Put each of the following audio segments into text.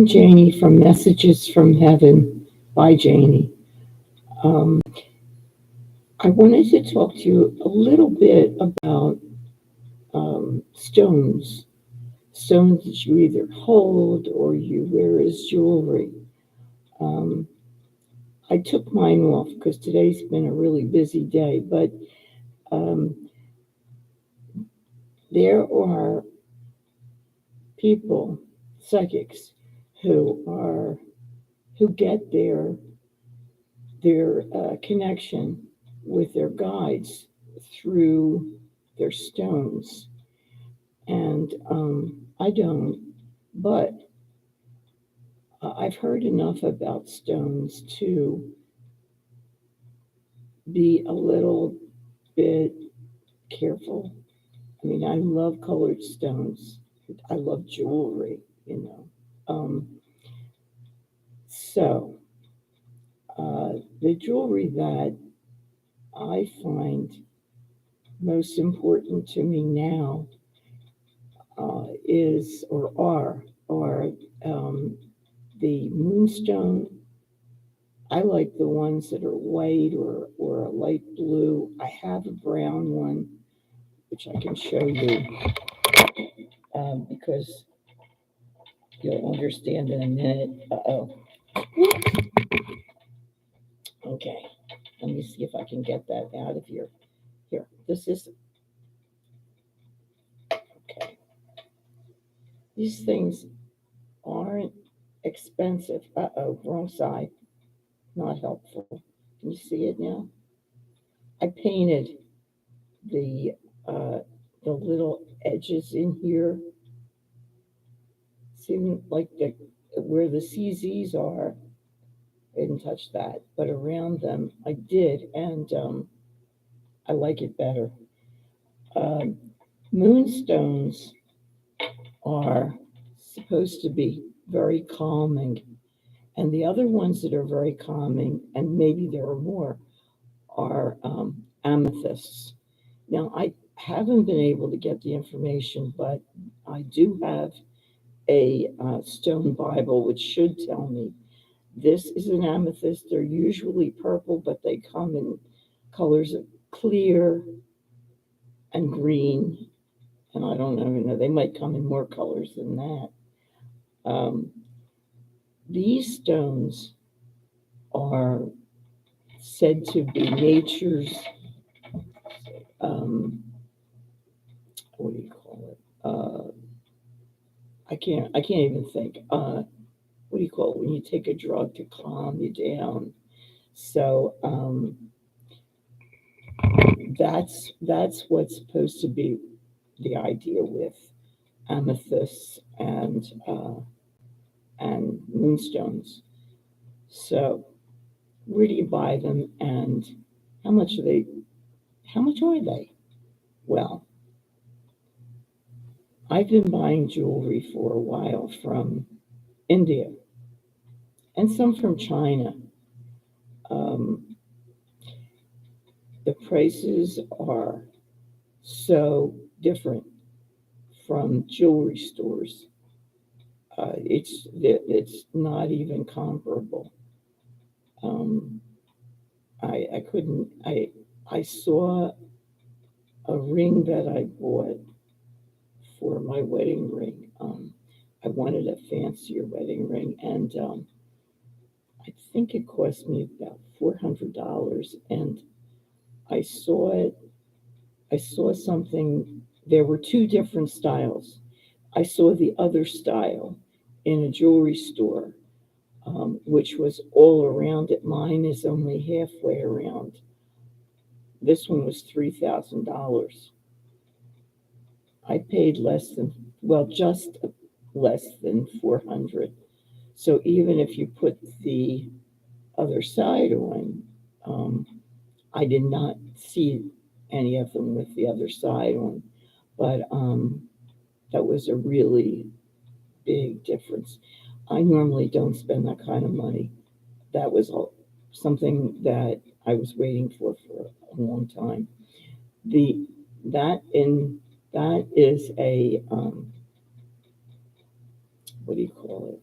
Jaynee from Messages from Heaven by Jaynee. Um, I wanted to talk to you a little bit about stones. Stones that you either hold or you wear as jewelry. Um, I took mine off because today's been a really busy day, but um, there are people, psychics, who are who get their connection with their guides through their stones. And I don't, but I've heard enough about stones to be a little bit careful. I mean, I love colored stones. I love jewelry, you know. So the jewelry that I find most important to me now is or are um, the moonstone. I like the ones that are white or a light blue. I have a brown one, which I can show you because you'll understand in a minute. Uh-oh. Okay. Let me see if I can get that out of here. Here. This is okay. These things aren't expensive. Uh-oh, wrong side. Not helpful. Can you see it now? I painted the uh, the little edges in here. See, like where the CZs are, I didn't touch that, but around them I did, and I like it better. Um, Moonstones are supposed to be very calming, and the other ones that are very calming, and maybe there are more, are amethysts. Now, I haven't been able to get the information, but I do have a stone Bible, which should tell me this is an amethyst. They're usually purple, but they come in colors of clear and green. And I don't even know, they might come in more colors than that. Um, these stones are said to be nature's, um, what do you call it? I can't even think. What do you call it when you take a drug to calm you down? So that's what's supposed to be the idea with amethysts and moonstones. So where do you buy them, and how much are they? How much are they? Well, I've been buying jewelry for a while from India and some from China. Um, the prices are so different from jewelry stores. It's not even comparable. Um, I couldn't. I saw a ring that I bought for my wedding ring. I wanted a fancier wedding ring, and I think it cost me about $400. And I saw it. I saw something. There were two different styles. I saw the other style in a jewelry store, which was all around it. Mine is only halfway around. This one was $3,000. I paid less than, well, just less than 400. So even if you put the other side on, um, I did not see any of them with the other side on, but that was a really big difference. I normally don't spend that kind of money. That was something that I was waiting for a long time. The that in that is a what do you call it?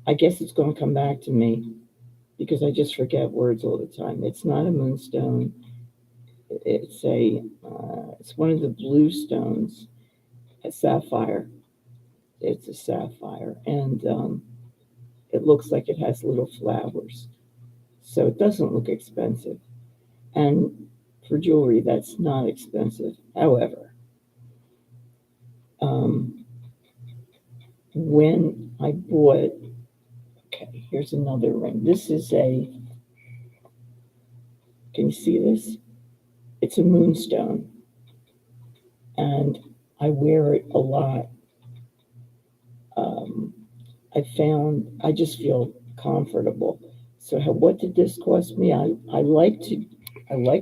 I guess it's going to come back to me because I just forget words all the time. It's not a moonstone. It's one of the blue stones, a sapphire. It's a sapphire, and it looks like it has little flowers. So it doesn't look expensive. And for jewelry, that's not expensive. However, um, when I bought, okay, here's another ring. This is can you see this? It's a moonstone, and I wear it a lot. Um, I just feel comfortable. So what did this cost me? I like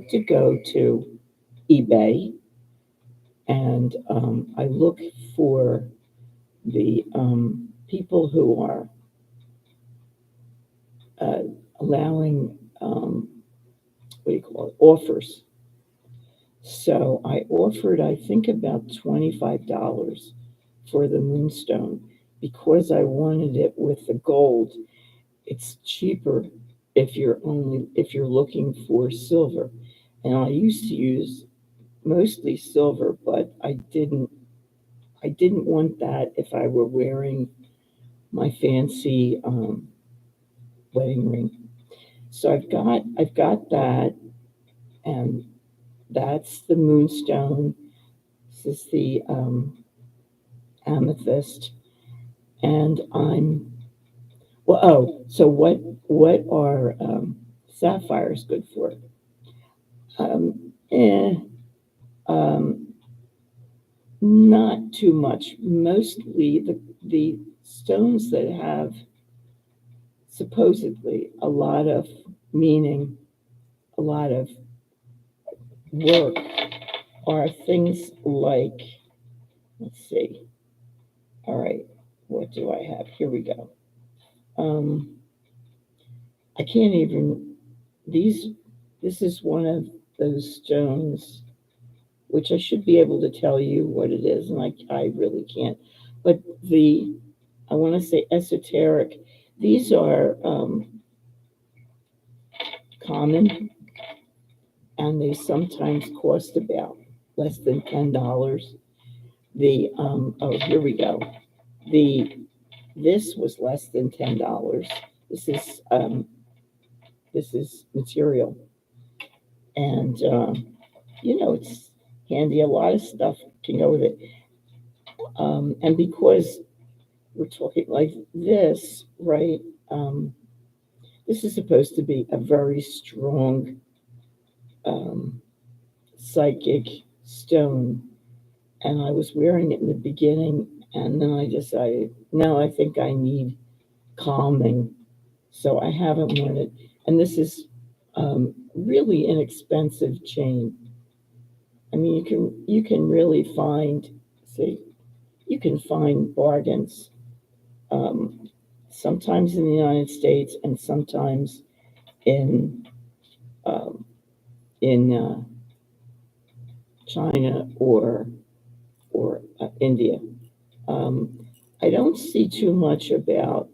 to go to eBay, and I look for the people who are uh, allowing what do you call it, offers. So I offered, I think, about $25 for the moonstone because I wanted it with the gold. It's cheaper if you're looking for silver. And I used to use mostly silver, but I didn't want that if I were wearing my fancy wedding ring. So I've got that, and that's the moonstone. This is the amethyst, and I'm well. Oh, so what are sapphires good for? Um, eh, um, Not too much. Mostly the stones that have supposedly a lot of meaning, a lot of work, are things like, let's see. All right, what do I have? Here we go. Um, I can't even, these, this is one of those stones, which I should be able to tell you what it is, and I really can't. But I want to say esoteric, these are common, and they sometimes cost about less than $10. Here we go. The This was less than $10. This is this is material, and it's handy. A lot of stuff can go with it, and because we're talking like this, right? Um, this is supposed to be a very strong um, psychic stone, and I was wearing it in the beginning, and then I decided, no, I think I need calming, so I haven't worn it. And this is really inexpensive chain. I mean, you can really see, you can find bargains, um, sometimes in the United States and sometimes in um, in China or India. Um, I don't see too much about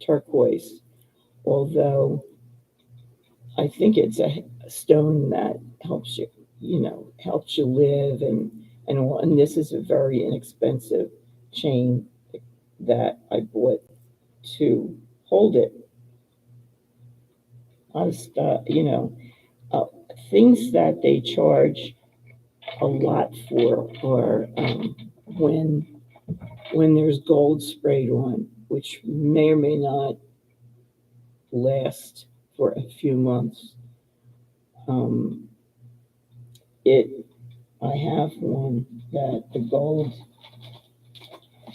turquoise, although I think it's a stone that helps you, helps you live and all. And this is a very inexpensive chain that I bought to hold it. Uh, Things that they charge a lot for are when there's gold sprayed on, which may or may not last for a few months. Um, it I have one that the gold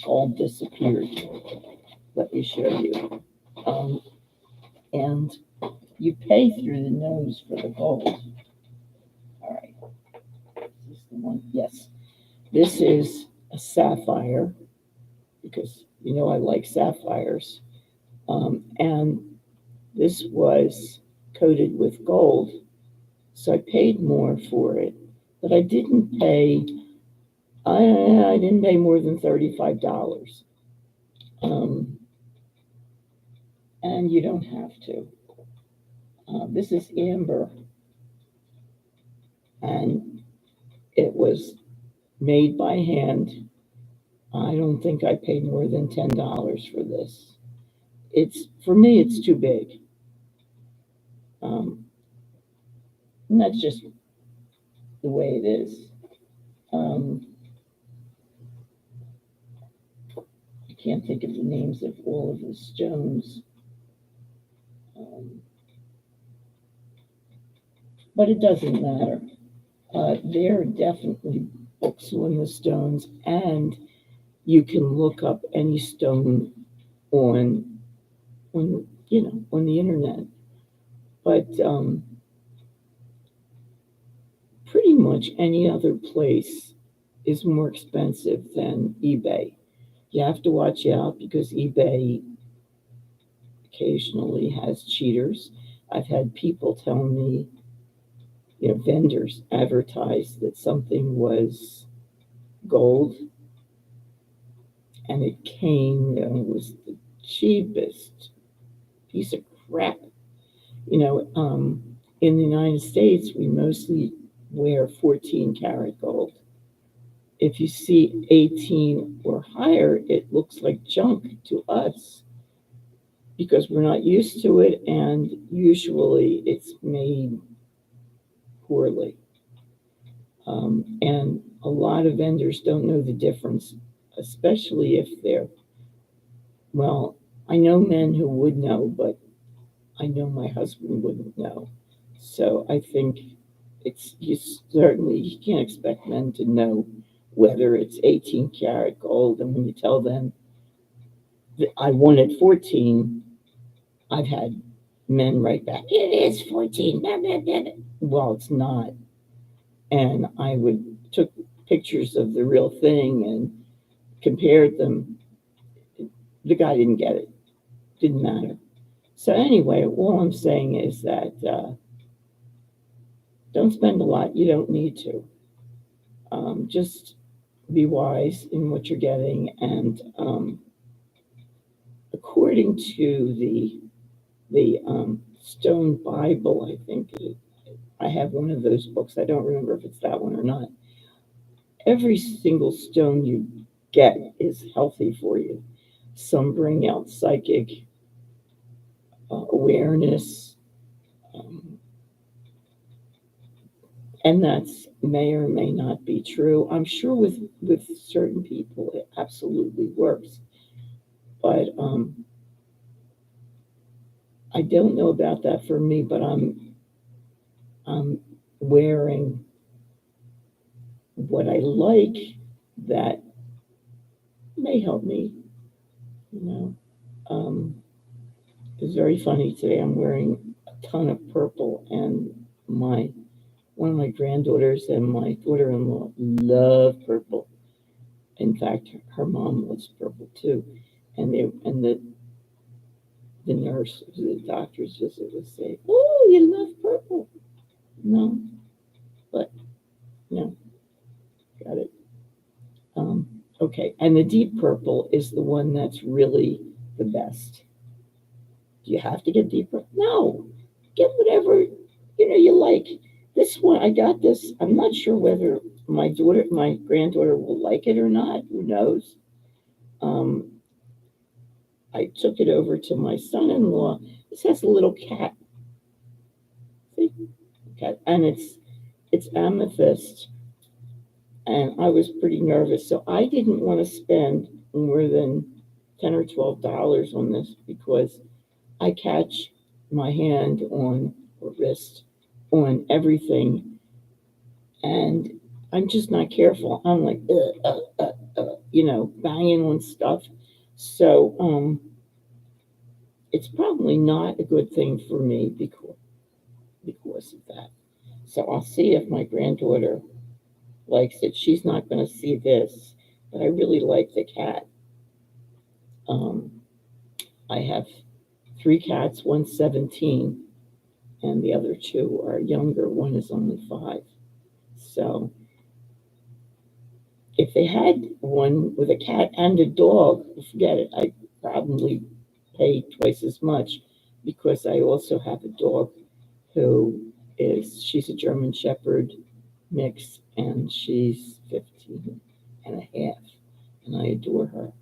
all disappeared. Let me show you. Um, and you pay through the nose for the gold. All right, is this the one? Yes. This is a sapphire because I like sapphires. And this was coated with gold, so I paid more for it, but I didn't pay I didn't pay more than $35. Um, and you don't have to. This is amber, and it was made by hand. I don't think I paid more than $10 for this. It's for me, it's too big. Um, and that's just the way it is. Um, I can't think of the names of all of the stones, um, but it doesn't matter. There are definitely books on the stones, and you can look up any stone on on the internet. But pretty much any other place is more expensive than eBay. You have to watch out because eBay occasionally has cheaters. I've had people tell me, vendors advertise that something was gold and it came and it was the cheapest piece of crap. In the United States, we mostly wear 14 karat gold. If you see 18 or higher, it looks like junk to us because we're not used to it, and usually it's made poorly. And a lot of vendors don't know the difference, especially if they're, well, I know men who would know, but I know my husband wouldn't know. So I think you can't expect men to know whether it's 18 karat gold. And when you tell them that I wanted 14, I've had men write back, it is 14. Well, it's not. And I would took pictures of the real thing and compared them. The guy didn't get it. Didn't matter. So anyway, all I'm saying is that don't spend a lot. You don't need to. Just be wise in what you're getting. And according to the Stone Bible, I think I have one of those books. I don't remember if it's that one or not. Every single stone you get is healthy for you. Some bring out psychic awareness, um, and that's may or may not be true. I'm sure with certain people it absolutely works, but I don't know about that for me. But I'm wearing what I like that may help me. You know, it's very funny today. I'm wearing a ton of purple, and my one of my granddaughters and my daughter-in-law love purple. In fact, her mom loves purple too, and the nurse, the doctor's visit was saying, "Oh, you love purple." No, but no, got it. Okay, and the deep purple is the one that's really the best. Do you have to get deeper? No, get whatever you like. This one, I got this. I'm not sure whether my granddaughter will like it or not. Who knows? Um, I took it over to my son-in-law. This has a little cat. See, cat, and it's amethyst. And I was pretty nervous, so I didn't want to spend more than $10 or $12 on this because I catch my hand on or wrist on everything, and I'm just not careful. I'm like, banging on stuff. So it's probably not a good thing for me because of that. So I'll see if my granddaughter likes it. She's not going to see this, but I really like the cat. Um, I have three cats. One's 17, and the other two are younger. One is only 5. So if they had one with a cat and a dog, forget it. I probably pay twice as much because I also have a dog she's a German Shepherd mix, and she's 15 and a half, and I adore her.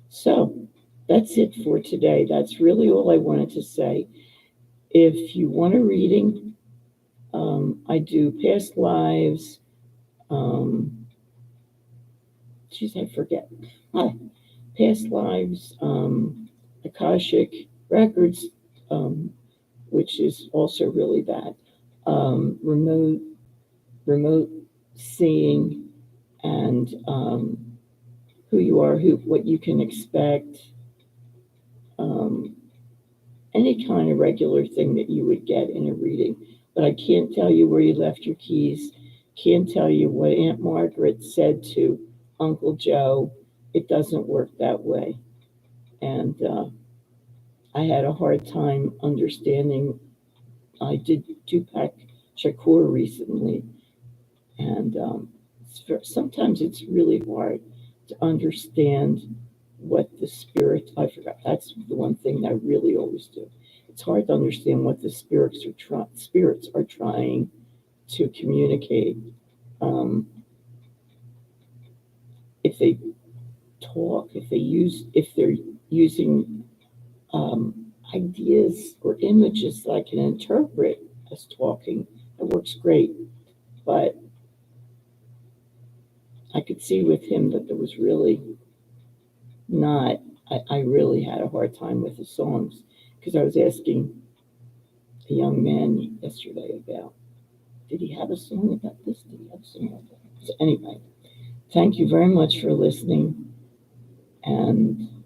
So that's it for today. That's really all I wanted to say. If you want a reading, I do past lives. Um, Geez, I forget. Ah, past lives, Akashic records, um, which is also really bad. Remote seeing, and who you are, what you can expect, um, any kind of regular thing that you would get in a reading. But I can't tell you where you left your keys. Can't tell you what Aunt Margaret said to Uncle Joe. It doesn't work that way. And I had a hard time understanding. I did Tupac Shakur recently, and sometimes it's really hard to understand what the spirit. I forgot. That's the one thing that I really always do. It's hard to understand what the spirits are trying to communicate. Um, if they talk, if they're using ideas or images that I can interpret as talking, it works great. But I could see with him that there was really not, I really had a hard time with the songs because I was asking a young man yesterday about, did he have a song about this? Did he have a song about that? So anyway, thank you very much for listening. And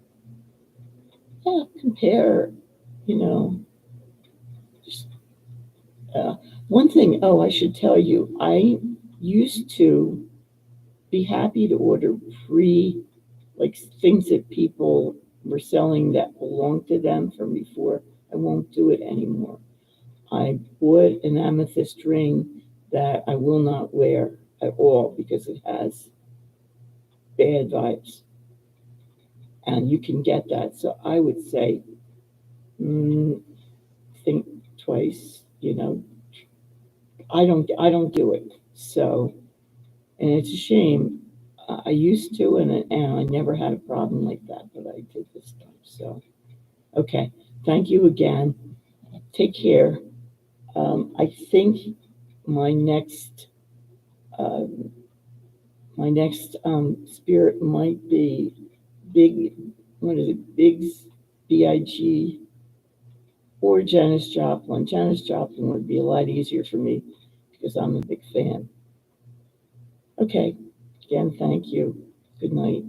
yeah, compare, you know, just one thing. Oh, I should tell you, I used to be happy to order like things that people were selling that belonged to them from before. I won't do it anymore. I bought an amethyst ring that I will not wear at all because it has bad vibes, and you can get that. So I would say, think twice. I don't do it. So, and it's a shame. I used to, and I never had a problem like that, but I did this time. So, okay. Thank you again. Take care. I think my next um, spirit might be big. What is it? Biggs, Big, or Janis Joplin. Janis Joplin would be a lot easier for me because I'm a big fan. Okay. Again, thank you. Good night.